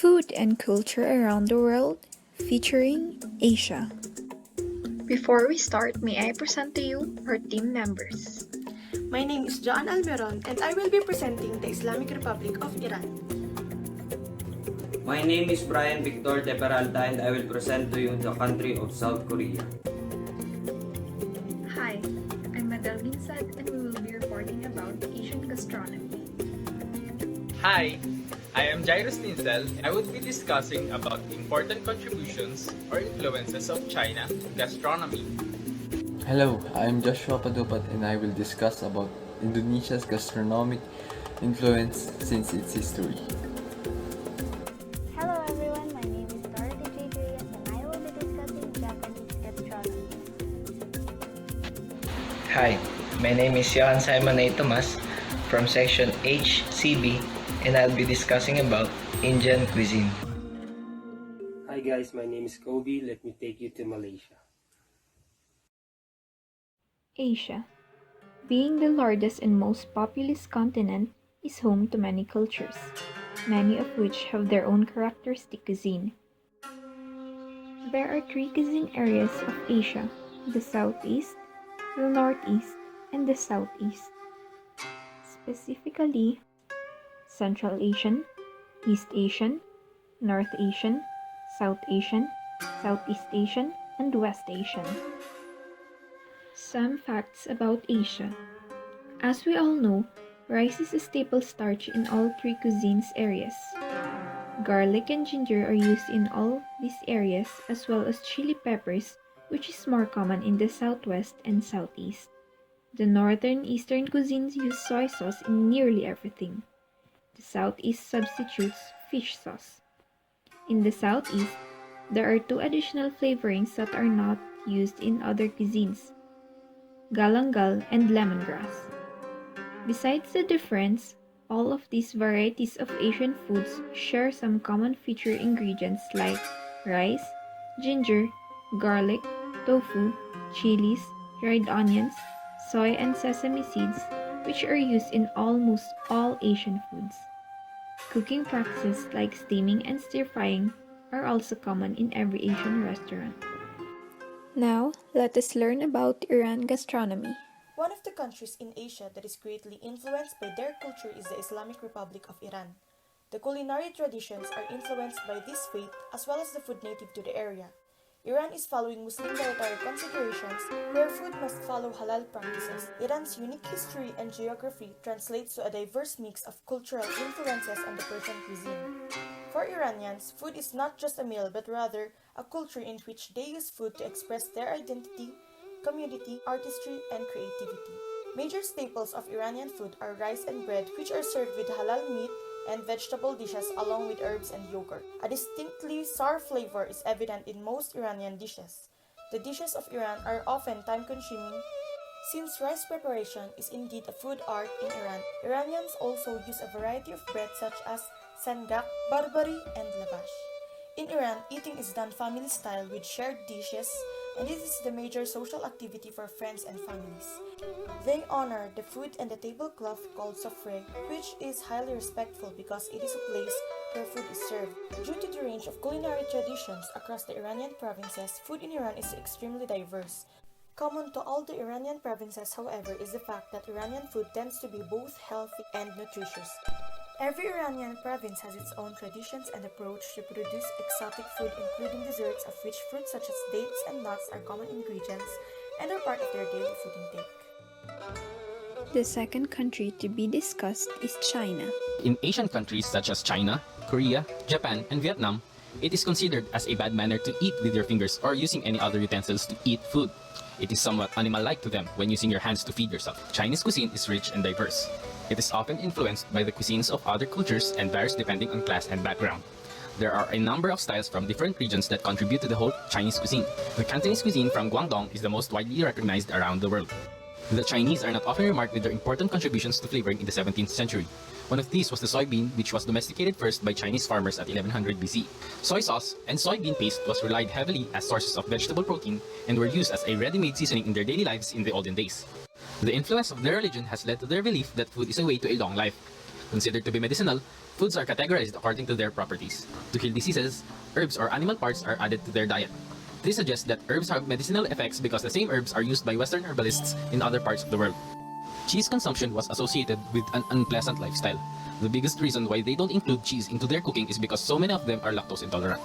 Food and culture around the world, featuring Asia. Before we start, may I present to you our team members. My name is John Almeron and I will be presenting the Islamic Republic of Iran. My name is Brian Victor de Peralta and I will present to you the country of South Korea. Hi, I'm Madel Ginsad and we will be reporting about Asian gastronomy. Hi, I am Jairus Ninsel and I would be discussing about important contributions or influences of China to gastronomy. Hello, I am Joshua Padupat and I will discuss about Indonesia's gastronomic influence since its history. Hello everyone, my name is Dorothy J. Reyes and I will be discussing Japanese gastronomy. Hi, my name is Johan Simon A. Tomas from section HCB and I'll be discussing about Indian cuisine. Hi guys, my name is Kobe. Let me take you to Malaysia. Asia, being the largest and most populous continent, is home to many cultures, many of which have their own characteristic cuisine. There are three cuisine areas of Asia: the Southeast, the Northeast, and the Southeast. Specifically, Central Asian, East Asian, North Asian, South Asian, Southeast Asian, and West Asian. Some facts about Asia. As we all know, rice is a staple starch in all three cuisines areas. Garlic and ginger are used in all these areas, as well as chili peppers, which is more common in the Southwest and Southeast. The Northern Eastern cuisines use soy sauce in nearly everything. The Southeast substitutes fish sauce. In the Southeast, there are two additional flavorings that are not used in other cuisines: galangal and lemongrass. Besides the difference, all of these varieties of Asian foods share some common feature ingredients like rice, ginger, garlic, tofu, chilies, dried onions, soy and sesame seeds, which are used in almost all Asian foods. Cooking practices like steaming and stir-frying are also common in every Asian restaurant. Now, let us learn about Iran gastronomy. One of the countries in Asia that is greatly influenced by their culture is the Islamic Republic of Iran. The culinary traditions are influenced by this faith as well as the food native to the area. Iran is following Muslim dietary considerations where food must follow halal practices. Iran's unique history and geography translates to a diverse mix of cultural influences on the Persian cuisine. For Iranians, food is not just a meal but rather a culture in which they use food to express their identity, community, artistry, and creativity. Major staples of Iranian food are rice and bread, which are served with halal meat and vegetable dishes along with herbs and yogurt. A distinctly sour flavor is evident in most Iranian dishes. The dishes of Iran are often time-consuming. Since rice preparation is indeed a food art in Iran, Iranians also use a variety of bread such as sangak, barbari, and lavash. In Iran, eating is done family-style with shared dishes, and this is the major social activity for friends and families. They honor the food and the tablecloth called sofre, which is highly respectful because it is a place where food is served. Due to the range of culinary traditions across the Iranian provinces, food in Iran is extremely diverse. Common to all the Iranian provinces, however, is the fact that Iranian food tends to be both healthy and nutritious. Every Iranian province has its own traditions and approach to produce exotic food, including desserts, of which fruits such as dates and nuts are common ingredients and are part of their daily food intake. The second country to be discussed is China. In Asian countries such as China, Korea, Japan, and Vietnam, it is considered as a bad manner to eat with your fingers or using any other utensils to eat food. It is somewhat animal-like to them when using your hands to feed yourself. Chinese cuisine is rich and diverse. It is often influenced by the cuisines of other cultures and varies depending on class and background. There are a number of styles from different regions that contribute to the whole Chinese cuisine. The Cantonese cuisine from Guangdong is the most widely recognized around the world. The Chinese are not often remarked with their important contributions to flavoring in the 17th century. One of these was the soybean, which was domesticated first by Chinese farmers at 1100 BC. Soy sauce and soybean paste was relied heavily as sources of vegetable protein and were used as a ready-made seasoning in their daily lives in the olden days. The influence of their religion has led to their belief that food is a way to a long life. Considered to be medicinal, Foods are categorized according to their properties. To heal diseases, herbs or animal parts are added to their diet. This suggests that herbs have medicinal effects because the same herbs are used by Western herbalists in other parts of the world. Cheese consumption was associated with an unpleasant lifestyle. The biggest reason why they don't include cheese into their cooking is because so many of them are lactose intolerant.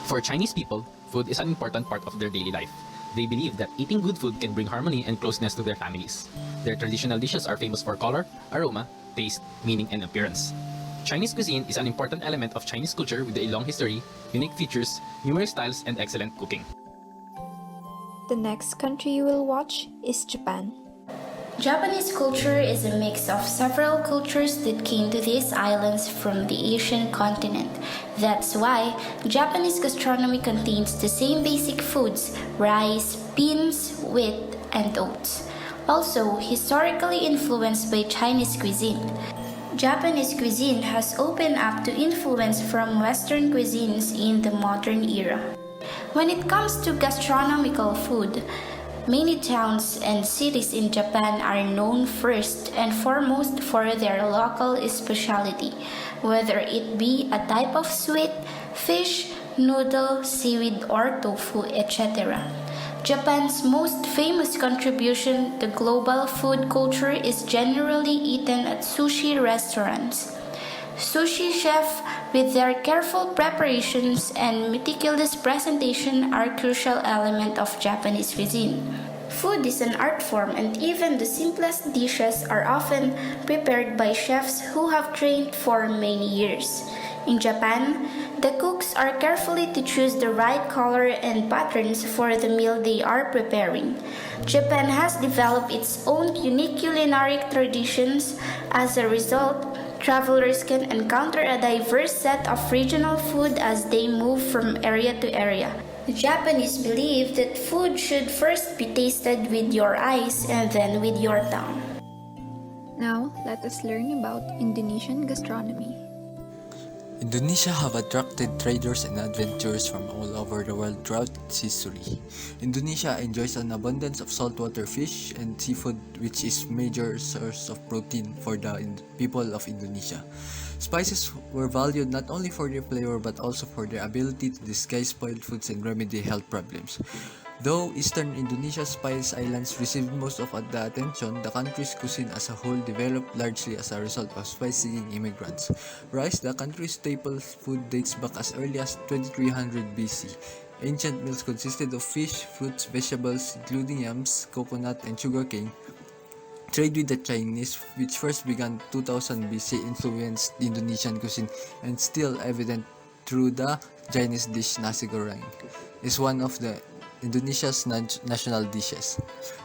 For Chinese people, food is an important part of their daily life. They believe that eating good food can bring harmony and closeness to their families. Their traditional dishes are famous for color, aroma, taste, meaning, and appearance. Chinese cuisine is an important element of Chinese culture with a long history, unique features, numerous styles, and excellent cooking. The next country you will watch is Japan. Japanese culture is a mix of several cultures that came to these islands from the Asian continent. That's why Japanese gastronomy contains the same basic foods: rice, beans, wheat, and oats. Also, historically influenced by Chinese cuisine. Japanese cuisine has opened up to influence from Western cuisines in the modern era. When it comes to gastronomical food, many towns and cities in Japan are known first and foremost for their local specialty, whether it be a type of sweet, fish, noodle, seaweed, or tofu, etc. Japan's most famous contribution to global food culture is generally eaten at sushi restaurants. Sushi chefs, with their careful preparations and meticulous presentation, are a crucial element of Japanese cuisine. Food is an art form, and even the simplest dishes are often prepared by chefs who have trained for many years. In Japan, the cooks are carefully to choose the right color and patterns for the meal they are preparing. Japan has developed its own unique culinary traditions. As a result, travelers can encounter a diverse set of regional food as they move from area to area. The Japanese believe that food should first be tasted with your eyes and then with your tongue. Now, let us learn about Indonesian gastronomy. Indonesia have attracted traders and adventurers from all over the world throughout its history. Indonesia enjoys an abundance of saltwater fish and seafood, which is major source of protein for the people of Indonesia. Spices were valued not only for their flavor but also for their ability to disguise spoiled foods and remedy health problems. Though eastern Indonesia's Spice Islands received most of the attention, the country's cuisine as a whole developed largely as a result of spice-seeking immigrants. Rice, the country's staple food, dates back as early as 2300 BC. Ancient meals consisted of fish, fruits, vegetables, including yams, coconut, and sugarcane. Trade with the Chinese, which first began 2000 BC, influenced Indonesian cuisine and still evident through the Chinese dish nasi goreng, is one of the Indonesia's national dishes.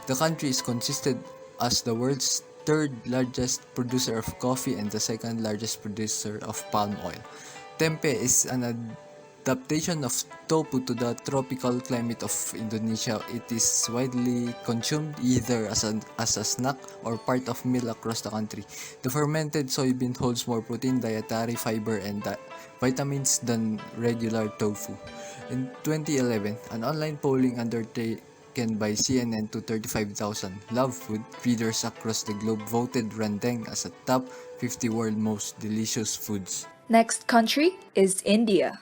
The country is consisted as the world's third largest producer of coffee and the second largest producer of palm oil. Tempe is an adaptation of tofu to the tropical climate of Indonesia. It is widely consumed either as a snack or part of meal across the country. The fermented soybean holds more protein, dietary fiber, and vitamins than regular tofu. In 2011, an online polling undertaken by CNN to 35,000 Love Food readers across the globe voted rendang as a top 50 world most delicious foods. Next country is India.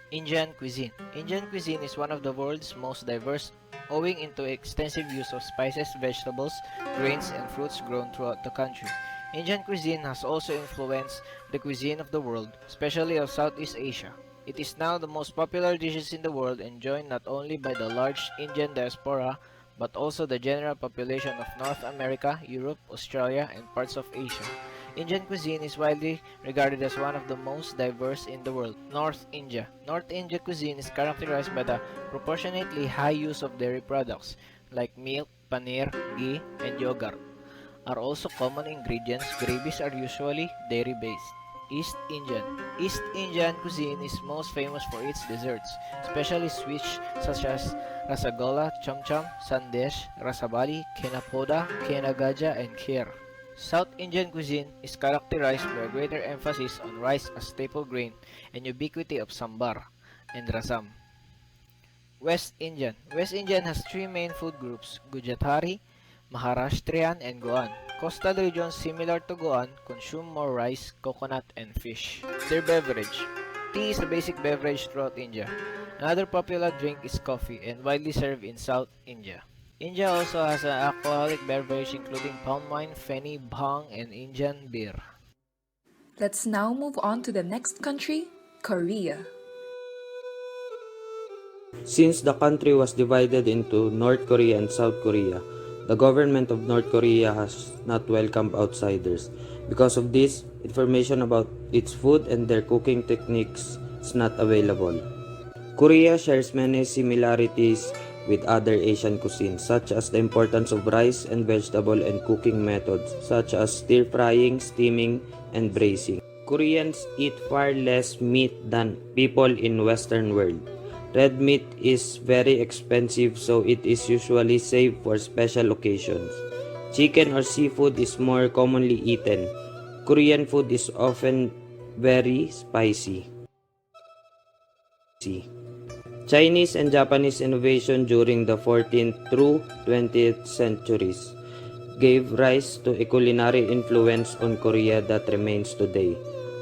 Indian cuisine. Indian cuisine is one of the world's most diverse, owing into extensive use of spices, vegetables, grains, and fruits grown throughout the country. Indian cuisine has also influenced the cuisine of the world, especially of Southeast Asia. It is now the most popular dishes in the world, enjoyed not only by the large Indian diaspora, but also the general population of North America, Europe, Australia, and parts of Asia. Indian cuisine is widely regarded as one of the most diverse in the world. North India. North India cuisine is characterized by the proportionately high use of dairy products like milk, paneer, ghee, and yogurt are also common ingredients. Gravies are usually dairy-based. East Indian. East Indian cuisine is most famous for its desserts, especially sweets such as rasagola, cham-cham, sandesh, rasabali, kenapoda, kenagaja, and kheer. South Indian cuisine is characterized by a greater emphasis on rice as staple grain and ubiquity of sambar and rasam. West Indian. West Indian has three main food groups: Gujarati, Maharashtrian, and Goan. Coastal regions similar to Goan consume more rice, coconut, and fish. Their beverage. Tea is a basic beverage throughout India. Another popular drink is coffee and widely served in South India. India also has an alcoholic beverage including palm wine, fenny, bhang, and Indian beer. Let's now move on to the next country, Korea. Since the country was divided into North Korea and South Korea, the government of North Korea has not welcomed outsiders. Because of this, information about its food and their cooking techniques is not available. Korea shares many similarities with other Asian cuisines, such as the importance of rice and vegetable and cooking methods, such as stir-frying, steaming, and braising. Koreans eat far less meat than people in Western world. Red meat is very expensive, so it is usually saved for special occasions. Chicken or seafood is more commonly eaten. Korean food is often very spicy. Chinese and Japanese innovation during the 14th through 20th centuries gave rise to a culinary influence on Korea that remains today.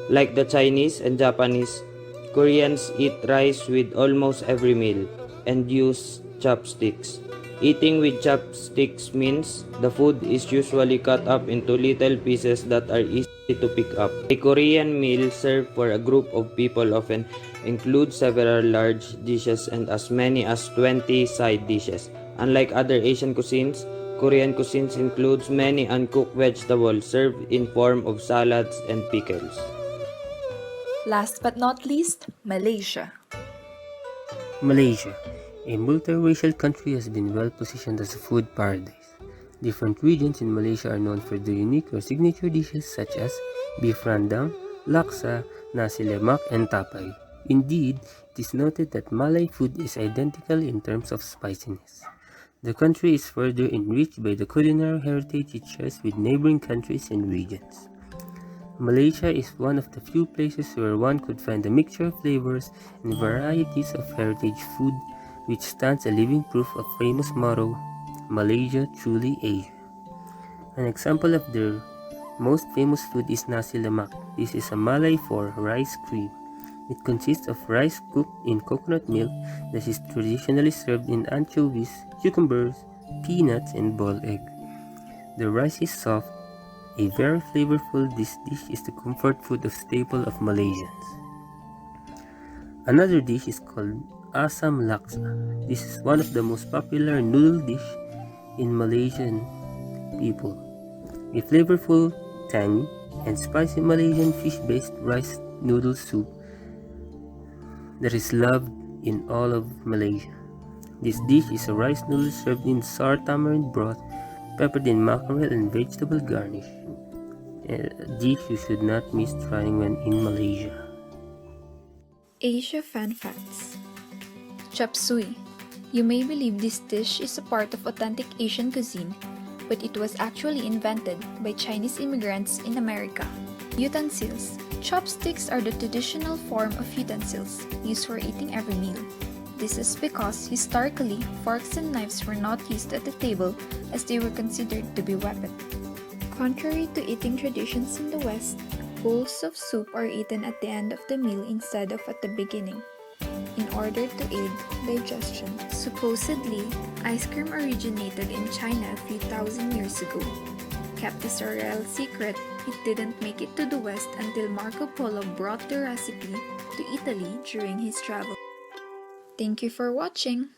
Like the Chinese and Japanese, Koreans eat rice with almost every meal and use chopsticks. Eating with chopsticks means the food is usually cut up into little pieces that are easy to pick up. A Korean meal served for a group of people often includes several large dishes and as many as 20 side dishes. Unlike other Asian cuisines, Korean cuisines includes many uncooked vegetables served in form of salads and pickles. Last but not least, Malaysia. Malaysia, a multiracial country, has been well positioned as a food paradise. Different regions in Malaysia are known for their unique or signature dishes such as beef rendang, laksa, nasi lemak, and tapay. Indeed, it is noted that Malay food is identical in terms of spiciness. The country is further enriched by the culinary heritage it shares with neighboring countries and regions. Malaysia is one of the few places where one could find a mixture of flavors and varieties of heritage food, which stands a living proof of famous motto, Malaysia truly Asia. An example of their most famous food is nasi lemak. This is a Malay for rice cream. It consists of rice cooked in coconut milk that is traditionally served in anchovies, cucumbers, peanuts, and boiled egg. The rice is soft. A very flavorful, this dish is the comfort food of staple of Malaysians. Another dish is called asam laksa. This is one of the most popular noodle dish in Malaysian people. A flavorful, tangy, and spicy Malaysian fish-based rice noodle soup that is loved in all of Malaysia. This dish is a rice noodle served in sour tamarind broth, peppered in mackerel and vegetable garnish. A dish you should not miss trying when in Malaysia. Asia Fan Facts. Chop suey. You may believe this dish is a part of authentic Asian cuisine, but it was actually invented by Chinese immigrants in America. Utensils. Chopsticks are the traditional form of utensils used for eating every meal. This is because historically, forks and knives were not used at the table as they were considered to be weapons. Contrary to eating traditions in the West, bowls of soup are eaten at the end of the meal instead of at the beginning, in order to aid digestion. Supposedly, ice cream originated in China a few thousand years ago. Kept as a royal secret, it didn't make it to the West until Marco Polo brought the recipe to Italy during his travel. Thank you for watching!